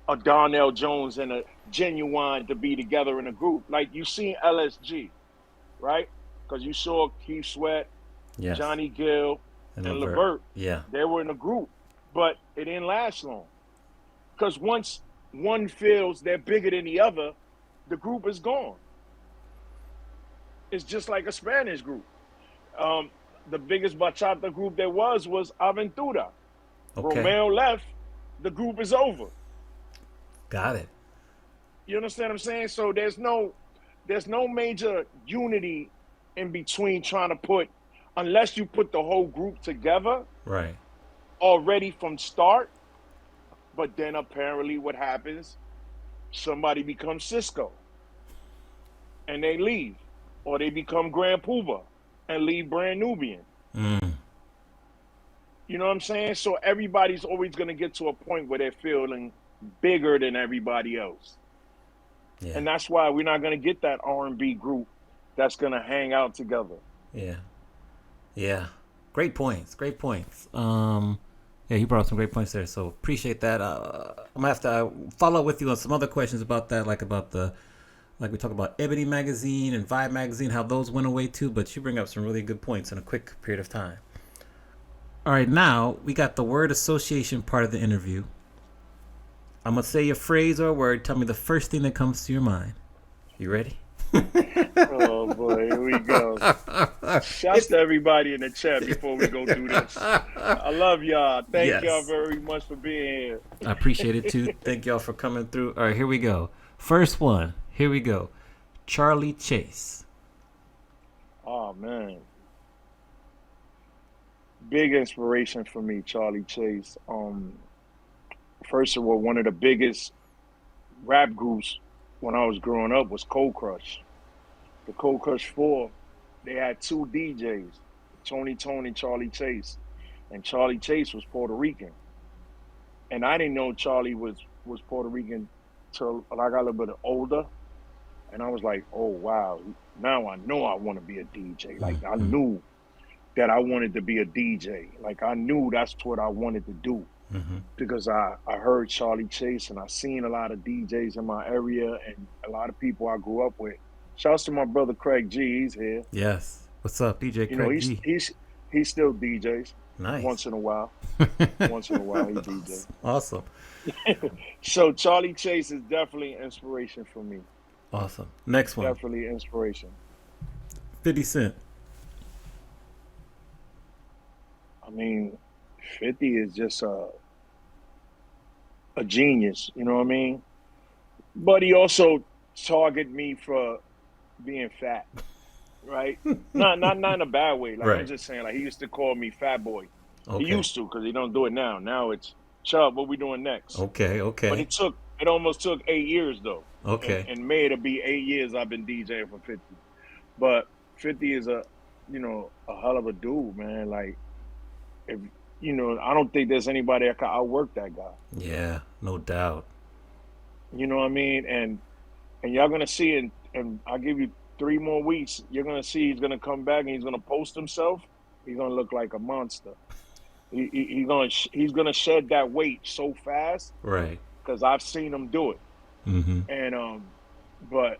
a Donnell Jones and a Genuine to be together in a group. Like you seen LSG, right? Because you saw Keith Sweat, Yes. Johnny Gill, and LeVert. Yeah. They were in a group, but it didn't last long. Because once one feels they're bigger than the other, the group is gone. It's just like a Spanish group. The biggest bachata group there was Aventura. Okay. Romeo left, the group is over. Got it. You understand what I'm saying? So there's no major unity in between trying to put, unless you put the whole group together Right. already from start. But then apparently what happens, somebody becomes Cisco and they leave. Or they become Grand Puba and leave Brand Nubian. You know what I'm saying? So everybody's always going to get to a point where they're feeling bigger than everybody else. Yeah. And that's why we're not going to get that R&B group that's going to hang out together. Yeah. Yeah. Great points. Great points. Yeah, you brought up some great points there, so appreciate that. I'm gonna have to follow up with you on some other questions about that, like about the Like we talk about Ebony magazine and Vibe magazine, how those went away too. But you bring up some really good points in a quick period of time. All right, now we got the word association part of the interview. I'm gonna say a phrase or a word. Tell me the first thing that comes to your mind. You ready? Oh boy, here we go. Shouts to everybody in the chat before we go do this. I love y'all. Thank y'all Yes. very much for being I appreciate it too. Thank y'all for coming through. All right, here we go. First one. Here we go. Charlie Chase. Oh man, big inspiration for me, Charlie Chase. First of all, one of the biggest rap groups when I was growing up was Cold Crush. The Cold Crush Four. They had two DJs, Tony, Charlie Chase, and Charlie Chase was Puerto Rican, and I didn't know Charlie was Puerto Rican till I got a little bit older, and I was like, oh wow, now I know I want to be a DJ. Like I Mm-hmm. knew that I wanted to be a DJ. Like I knew that's what I wanted to do Mm-hmm. because I heard Charlie Chase and I seen a lot of DJs in my area and a lot of people I grew up with. Shouts to my brother Craig G. He's here. Yes. What's up, DJ You know, Craig G? he still DJs Nice. once in a while. Once in a while he DJ. Awesome. So Charlie Chase is definitely an inspiration for me. Awesome. Next one. Definitely inspiration. 50 Cent. I mean, 50 is just a genius, you know what I mean? But he also targeted me for being fat, right? Not in a bad way. Like I'm Right. just saying, like he used to call me fat boy. He Okay. used to because he don't do it now. Now it's Chubb. What we doing next? Okay. But Okay. it almost took 8 years though. Okay. In May it'll be 8 years I've been DJing for 50. But 50 is a hell of a dude, man. Like if I don't think there's anybody that can outwork that guy. Yeah. No doubt. You know what I mean? And y'all gonna see and I'll give you 3 more weeks, you're gonna see he's gonna come back and he's gonna post himself. He's gonna look like a monster. He's gonna shed that weight so fast Right. because I've seen him do it. Mm-hmm. And but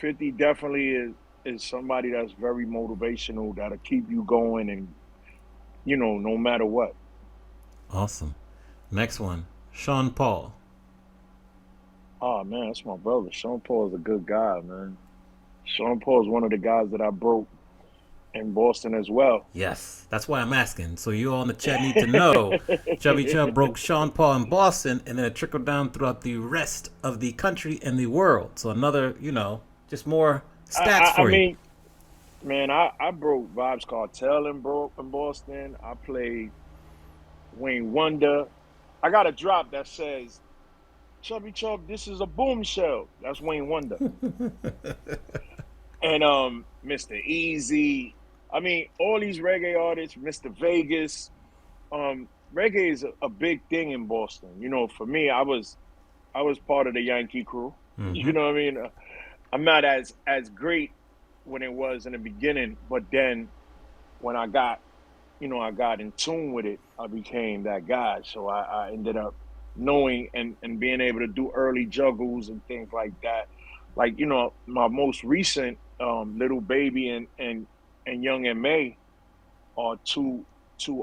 50 definitely is somebody that's very motivational that'll keep you going and no matter what. Awesome. Next one. Sean Paul. Oh man, that's my brother. Sean Paul is a good guy, man. Sean Paul is one of the guys that I broke in Boston as well. Yes. That's why I'm asking. So you all in the chat need to know. Chubby Chubb broke Sean Paul in Boston, and then it trickled down throughout the rest of the country and the world. So another, just more stats I for you. mean, man, I broke Vibes Cartel in Boston. I played Wayne Wonder. I got a drop that says, Chubby Chubb, this is a bombshell. That's Wayne Wonder. And Mr. Easy. I mean, all these reggae artists, Mr. Vegas. Reggae is a big thing in Boston. For me, I was part of the Yankee crew. Mm-hmm. You know what I mean? I'm not as great when it was in the beginning, but then when I got in tune with it, I became that guy. So I ended up knowing and being able to do early juggles and things like that. Like, my most recent Little Baby and Young M.A. are two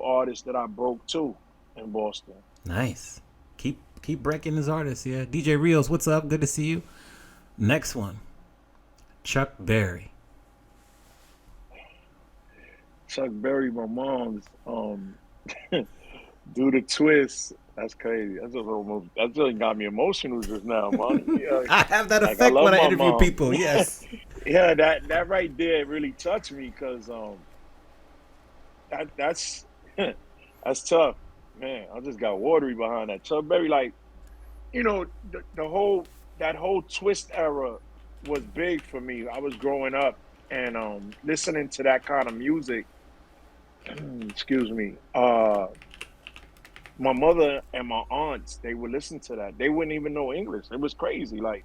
artists that I broke too in Boston. Nice. Keep breaking his artists, yeah. DJ Rios, what's up? Good to see you. Next one. Chuck Berry. Chuck Berry, my mom's do the twist. That's crazy. That just got me emotional just now, man. Yeah, I have that like I effect love when I my interview mom. people. Yes. Yeah, that right there really touched me because that's that's tough, man. I just got watery behind that. Chuck Berry, like the whole that whole twist era was big for me. I was growing up and listening to that kind of music. Excuse me. My mother and my aunts, they would listen to that. They wouldn't even know English. It was crazy. Like,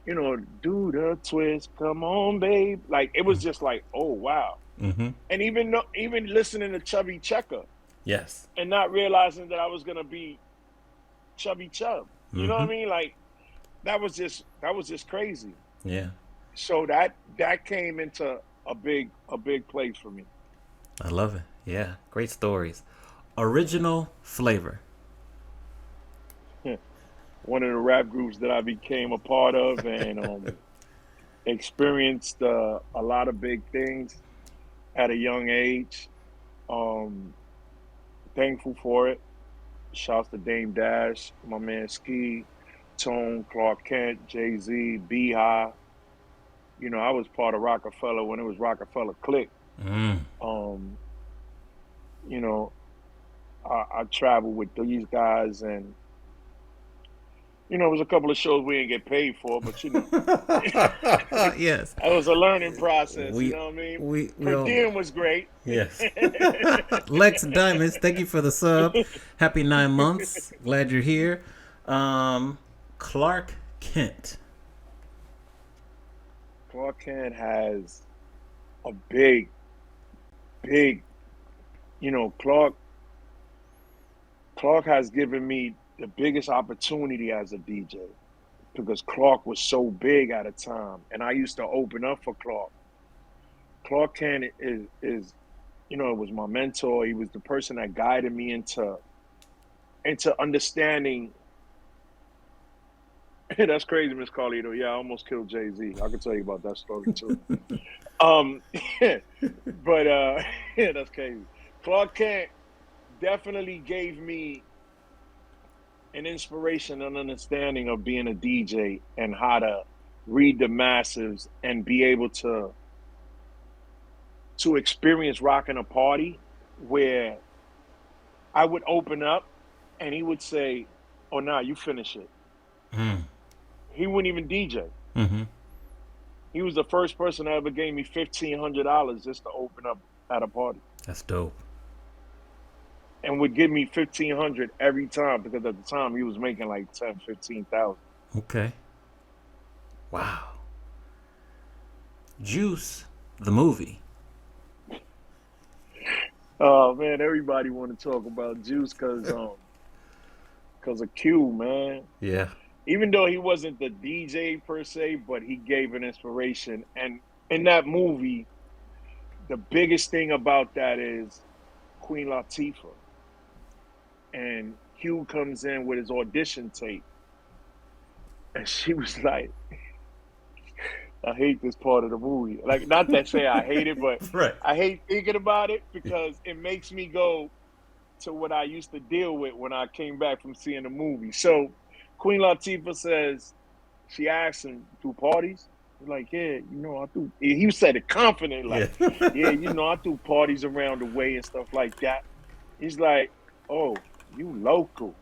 do the twist, come on, babe. Like it was just like, oh wow. Mm-hmm. And even listening to Chubby Checker Yes. and not realizing that I was gonna be Chubby Chubb. You know what Mm-hmm. I mean? Like that was just crazy. Yeah. So that came into a big place for me. I love it. Yeah. Great stories. Original flavor. One of the rap groups that I became a part of, and experienced a lot of big things at a young age. Um, Thankful for it. Shouts to Dame Dash, my man Ski, Tone, Clark Kent, Jay Z, Beehive. I was part of Rockefeller when it was Rockefeller Click. Mm. Um, you know, I traveled with these guys, and it was a couple of shows we didn't get paid for, but Yes. it was a learning process. You We know what I mean? we Per all diem was great. yes. Lex Diamonds, thank you for the sub. Happy 9 months. Glad you're here. Um, Clark Kent. Clark Kent has a big, big. Clark has given me the biggest opportunity as a DJ because Clark was so big at a time, and I used to open up for Clark. Clark Kent is it was my mentor. He was the person that guided me into understanding. That's crazy, Miss Carlito. Yeah, I almost killed Jay-Z. I can tell you about that story too. Um, but yeah, that's crazy. Clark Kent definitely gave me an inspiration and understanding of being a DJ and how to read the masses and be able to experience rocking a party where I would open up and he would say, "Oh, nah, you finish it." Mm. He wouldn't even DJ. Mm-hmm. He was the first person that ever gave me $1,500 just to open up at a party, That's dope. and would give me 1,500 every time because at the time he was making like 10, 15,000. Okay. Wow. Juice, the movie. Oh man, everybody want to talk about Juice because of Q, man. Yeah. Even though he wasn't the DJ per se, but he gave an inspiration. And in that movie, the biggest thing about that is Queen Latifah. And Q comes in with his audition tape. And she was like, I hate this part of the movie. Like, not that say I hate it, but Right. I hate thinking about it because it makes me go to what I used to deal with when I came back from seeing the movie. So Queen Latifah says, she asked him, do parties? He's like, yeah, I do. He said it confident, Yeah. like, yeah, I do parties around the way and stuff like that. He's like, oh, you local.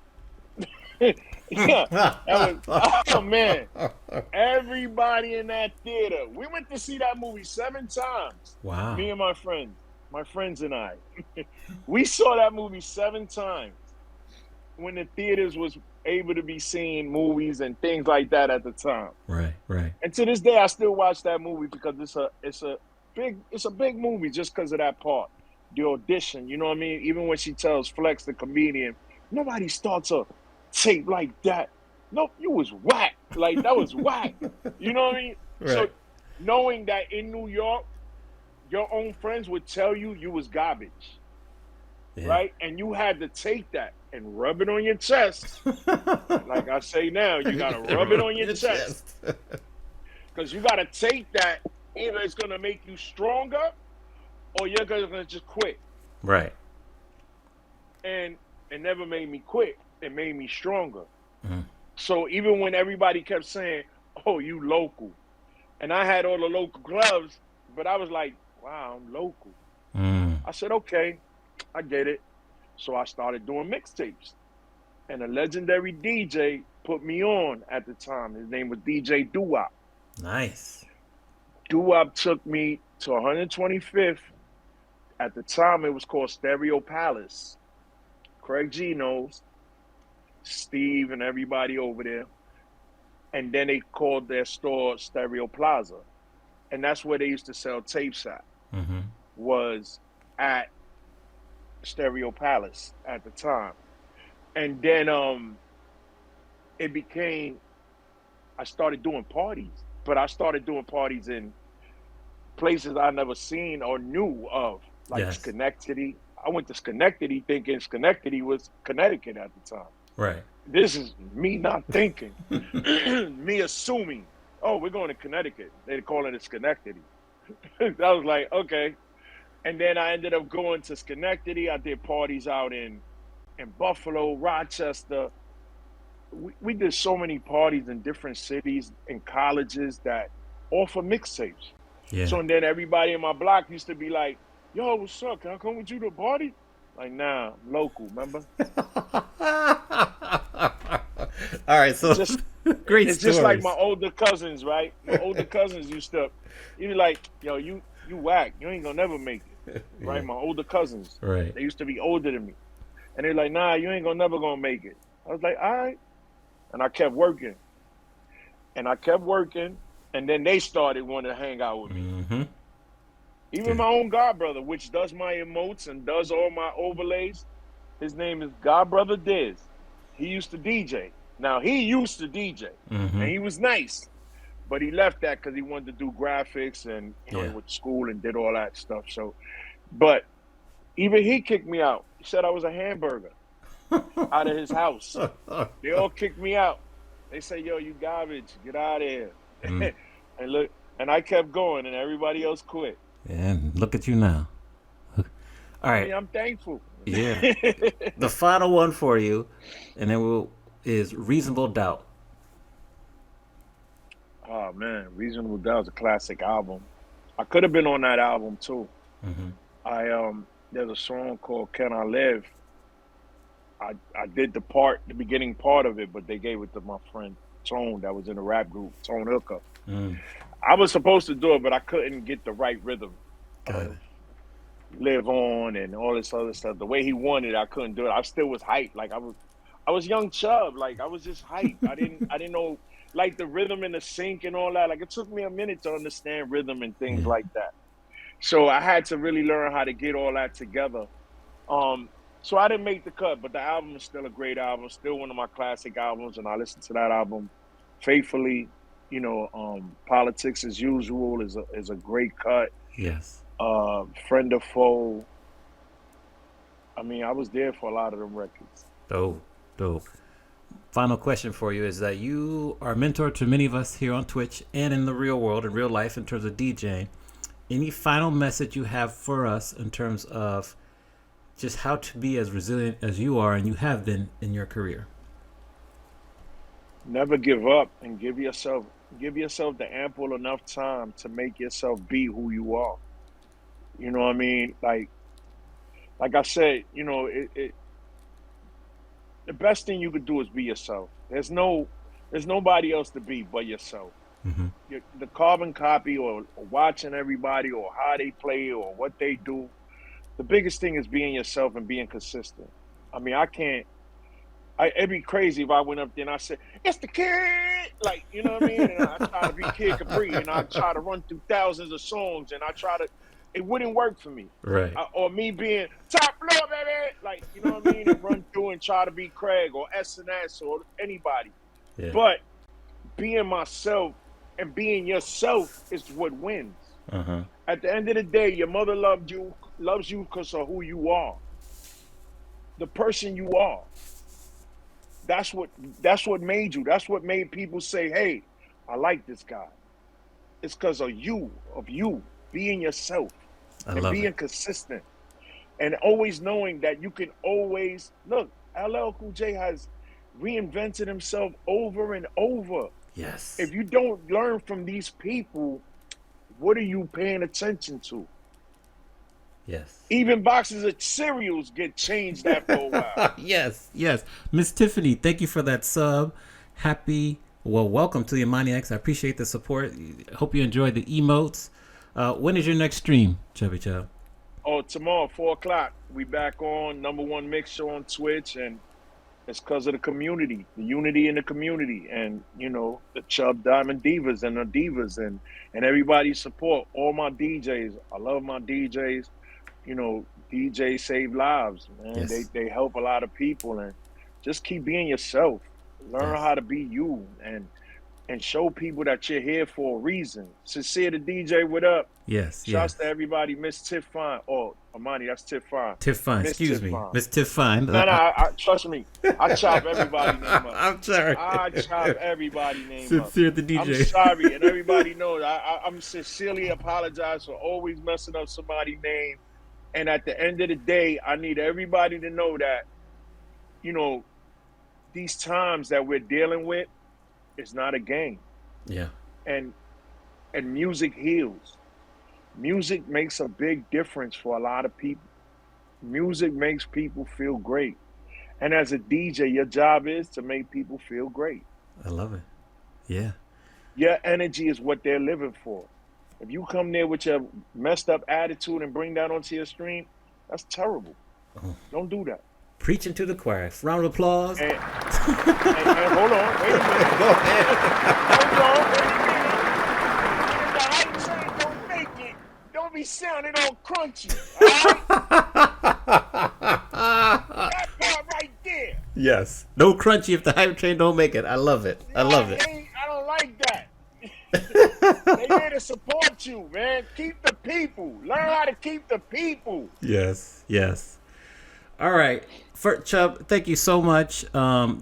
Yeah, that was, oh man, everybody in that theater. We went to see that movie 7 times. Wow. Me and my friends and I. We saw that movie 7 times when the theaters was able to be seeing movies and things like that at the time. Right. Right. And to this day, I still watch that movie because it's a big movie just because of that part, the audition. You know what I mean? Even when she tells Flex the comedian, nobody starts a tape like that. No, you was whack. Like that was whack. You know what I mean? So Right. knowing that in New York, your own friends would tell you was garbage, Yeah. right? And you had to take that and rub it on your chest. Like I say now, you gotta rub it on your chest because you gotta take that. Either it's gonna make you stronger, or you're gonna just quit. Right. And it never made me quit. It made me stronger. Mm. So even when everybody kept saying, "Oh, you local," and I had all the local gloves, but I was like, "Wow, I'm local." Mm. I said, "Okay, I get it." So I started doing mixtapes, and a legendary DJ put me on at the time. His name was DJ Doo-Wop. Nice. Doo-Wop took me to 125th. At the time, it was called Stereo Palace. Craig G knows, Steve and everybody over there. And then they called their store Stereo Plaza. And that's where they used to sell tapes at, Mm-hmm. was at Stereo Palace at the time. And then it became, I started doing parties. but I started doing parties in places I never seen or knew of, like Yes. Schenectady. I went to Schenectady thinking Schenectady was Connecticut at the time. Right. This is me not thinking, me assuming, oh, we're going to Connecticut. They're calling it Schenectady. I was like, okay. And then I ended up going to Schenectady. I did parties out in Buffalo, Rochester. We did so many parties in different cities and colleges that offer mixtapes. Yeah. So and then everybody in my block used to be like, yo, what's up? Can I come with you to a party? Like, nah, I'm local, remember? All right. It's So just great it's just like my stories. older cousins, right? My older cousins used to you be like, yo, you whack, you ain't gonna never make it. Right? Yeah. My older cousins. Right. They used to be older than me. And they're like, nah, you ain't gonna never gonna make it. I was like, all right. And I kept working. And I kept working. And then they started wanting to hang out with me. Mm-hmm. Even Yeah. my own godbrother, which does my emotes and does all my overlays, his name is Godbrother Diz. He used to DJ. Now, he used to DJ. Mm-hmm. And he was nice. But he left that because he wanted to do graphics and, he Yeah. went to school and did all that stuff. So, but even he kicked me out. He said I was a hamburger out of his house. They all kicked me out. They say, yo, you garbage. Get out of here. Mm. And look, and I kept going and everybody else quit. And look at you now. All I right. mean, I'm thankful. Yeah. The final one for you, and then is Reasonable Doubt. Oh man, Reasonable Doubt is a classic album. I could have been on that album too. Mm-hmm. There's a song called Can I Live. I did the beginning part of it, but they gave it to my friend Tone that was in the rap group, Tone Hooker. Mm. I was supposed to do it, but I couldn't get the right rhythm Got of it. Live On and all this other stuff. The way he wanted, I couldn't do it. I still was hyped. Like I was young Chubb. Like I was just hyped. I didn't know like the rhythm and the sync and all that. Like it took me a minute to understand rhythm and things Yeah. like that. So I had to really learn how to get all that together. So I didn't make the cut, but the album is still a great album, still one of my classic albums, and I listen to that album faithfully. Politics as Usual is a great cut. Yes. Friend or Foe. I mean, I was there for a lot of them records. Dope. Dope. Final question for you is that you are a mentor to many of us here on Twitch and in the real world, in real life, in terms of DJing. Any final message you have for us in terms of just how to be as resilient as you are and you have been in your career? Never give up and give yourself the ample enough time to make yourself be who you are. You know what I mean? Like I said, the best thing you could do is be yourself. There's nobody else to be but yourself. Mm-hmm. The carbon copy or watching everybody or how they play or what they do. The biggest thing is being yourself and being consistent. I mean, it'd be crazy if I went up there and I said, it's the kid, like, you know what I mean? And I try to be Kid Capri and I try to run through thousands of songs and it wouldn't work for me. Right. Or me being top floor, baby, like, you know what I mean? And run through and try to be Craig or S&S or anybody. Yeah. But being myself and being yourself is what wins. Uh-huh. At the end of the day, your mother loves you because of who you are. The person you are. That's what made you. That's what made people say, hey, I like this guy. It's because of you being yourself and being it. consistent. And always knowing that you can always look, LL Cool J has reinvented himself over and over. Yes. If you don't learn from these people, what are you paying attention to? Yes. Even boxes of cereals get changed after a while. Yes. Miss Tiffany, thank you for that sub. Welcome to the Amaniacs. I appreciate the support. Hope you enjoyed the emotes. When is your next stream, Chubby Chubb? Oh, tomorrow, 4:00. We back on #1 mix show on Twitch, and it's because of the community, the unity in the community, and the Chubb Diamond Divas and the Divas and everybody's support. All my DJs, I love my DJs. DJs save lives, man. Yes. They help a lot of people, and just keep being yourself. Learn how to be you, and and show people that you're here for a reason. Sincere the DJ, what up? Yes, Shouts yes. to everybody. Miss Tiff Fine. Oh, Amani, that's Tiff Fine. Tiff Fine, Miss excuse Tiff me. Fine. Miss Tiff Fine. No, trust me. I chop everybody name up. I'm sorry. I chop everybody name Sincere up. the DJ. I'm sorry, and everybody knows. I'm sincerely apologize for always messing up somebody's name. And at the end of the day, I need everybody to know that, you know, these times that we're dealing with, it's not a game. Yeah. And music heals. Music makes a big difference for a lot of people. Music makes people feel great. And as a DJ, your job is to make people feel great. I love it. Yeah. Your energy is what they're living for. If you come there with your messed up attitude and bring that onto your stream, that's terrible. Oh. Don't do that. Preaching to the choir. Round of applause. And hold on, wait a minute. Go ahead. Hold on, wait a minute. If the hype train don't make it, don't be sounding all crunchy. All right? That part right there. Yes. No crunchy if the hype train don't make it. I love it. I love it. I don't like that. They here to support you, man. Keep the people. Learn how to keep the people. Yes. Yes. All right. For Chubb, thank you so much.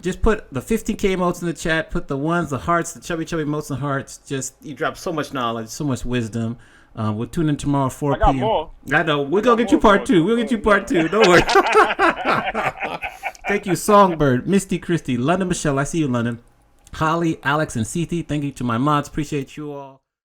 Just put the 15K emotes in the chat. Put the ones, the hearts, the chubby emotes and hearts. Just, you drop so much knowledge, so much wisdom. We'll tune in tomorrow 4 p.m. I got more. I know. We're going to get you part 2. We'll get you part 2. Don't worry. Thank you, Songbird, Misty Christie, London Michelle. I see you, London. Holly, Alex, and Sethi. Thank you to my mods. Appreciate you all.